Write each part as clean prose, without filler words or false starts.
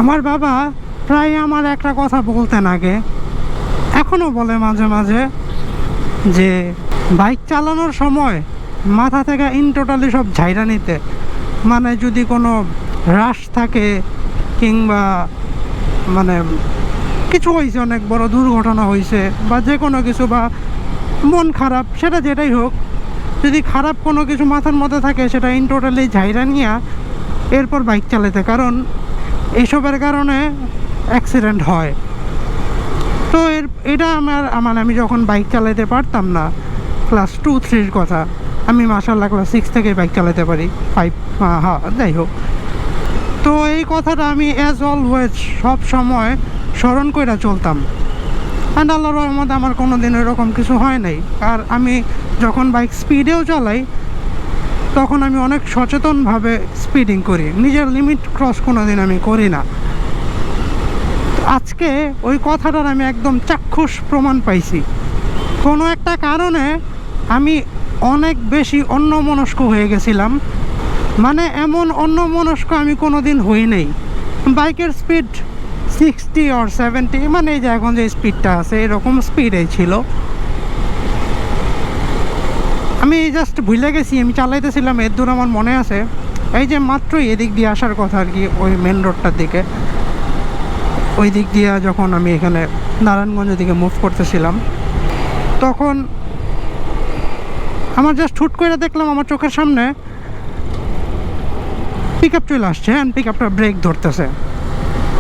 আমার বাবা প্রায় আমার একটা কথা বলতেন আগে, এখনও বলে মাঝে মাঝে, যে বাইক চালানোর সময় মাথা থেকে ইন টোটালি সব ঝাইরা নিতে। মানে যদি কোনো রাশ থাকে কিংবা মানে কিছু হয়েছে, অনেক বড় দুর্ঘটনা হয়েছে বা যে কোনো কিছু, বা মন খারাপ, সেটা যেটাই হোক, যদি খারাপ কোনো কিছু মাথার মধ্যে থাকে সেটা ইন টোটালি ঝাইরা নিয়ে এরপর বাইক চালাতে, কারণ এইসবের কারণে অ্যাক্সিডেন্ট হয়। তো এটা আমার আমি যখন বাইক চালাতে পারতাম না, ক্লাস 2-3 কথা, আমি মাশাআল্লাহ ক্লাস 6 থেকে বাইক চালাতে পারি, 5, হ্যাঁ যাই হোক। তো এই কথাটা আমি অ্যাজ অলওয়েজ সব সময় স্মরণ করে চলতাম। অ্যান্ড আল্লাহর রহমতে আমার কোনো দিন এরকম কিছু হয় নাই। আর আমি যখন বাইক স্পিডেও চালাই তখন আমি অনেক সচেতনভাবে স্পিডিং করি, নিজের লিমিট ক্রস কোনো দিন আমি করি না। আজকে ওই কথাটার আমি একদম চাক্ষুষ প্রমাণ পাইছি। কোনো একটা কারণে আমি অনেক বেশি অন্যমনস্ক হয়ে গেছিলাম, মানে এমন অন্যমনস্ক আমি কোনো দিন হই নাই। বাইকের স্পিড 60 or 70, মানে এই যে এখন যে স্পিডটা আছে এরকম স্পিডেই ছিল। আমি জাস্ট ভুলে গেছি আমি চালাইতেছিলাম, এর দূর আমার মনে আছে, এই যে মাত্রই এদিক দিয়ে আসার কথা আর কি, ওই মেন রোডটার দিকে, ওই দিক দিয়ে যখন আমি এখানে নারায়ণগঞ্জের দিকে মুভ করতেছিলাম, তখন আমার জাস্ট হুট করে দেখলাম আমার চোখের সামনে পিক আপ চলে আসছে, অ্যান্ড পিক আপটা ব্রেক ধরতেছে।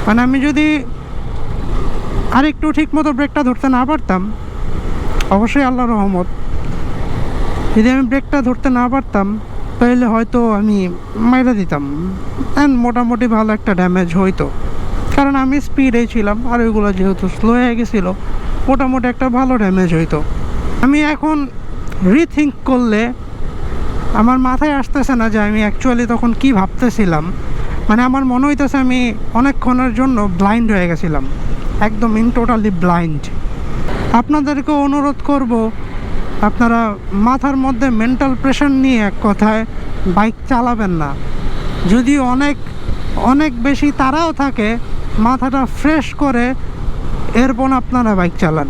মানে আমি যদি আরেকটু ঠিক মতো ব্রেকটা ধরতে না পারতাম, অবশ্যই আল্লাহর রহমত, যদি আমি ব্রেকটা ধরতে না পারতাম তাহলে হয়তো আমি মাইরা দিতাম, অ্যান্ড মোটামুটি ভালো একটা ড্যামেজ হইতো। কারণ আমি স্পিডেই ছিলাম, আর ওইগুলো যেহেতু স্লো হয়ে গেছিলো, মোটামুটি একটা ভালো ড্যামেজ হইতো। আমি এখন রিথিঙ্ক করলে আমার মাথায় আসতেছে না যে আমি অ্যাকচুয়ালি তখন কি ভাবতেছিলাম। মানে আমার মনে হইতেছে আমি অনেকক্ষণের জন্য ব্লাইন্ড হয়ে গেছিলাম, একদম ইন টোটালি ব্লাইন্ড। আপনাদেরকে অনুরোধ করব, আপনারা মাথার মধ্যে মেন্টাল প্রেশার নিয়ে এক কথায় বাইক চালাবেন না। যদি অনেক অনেক বেশি তাড়াও থাকে, মাথাটা ফ্রেশ করে এরপর আপনারা বাইক চালান।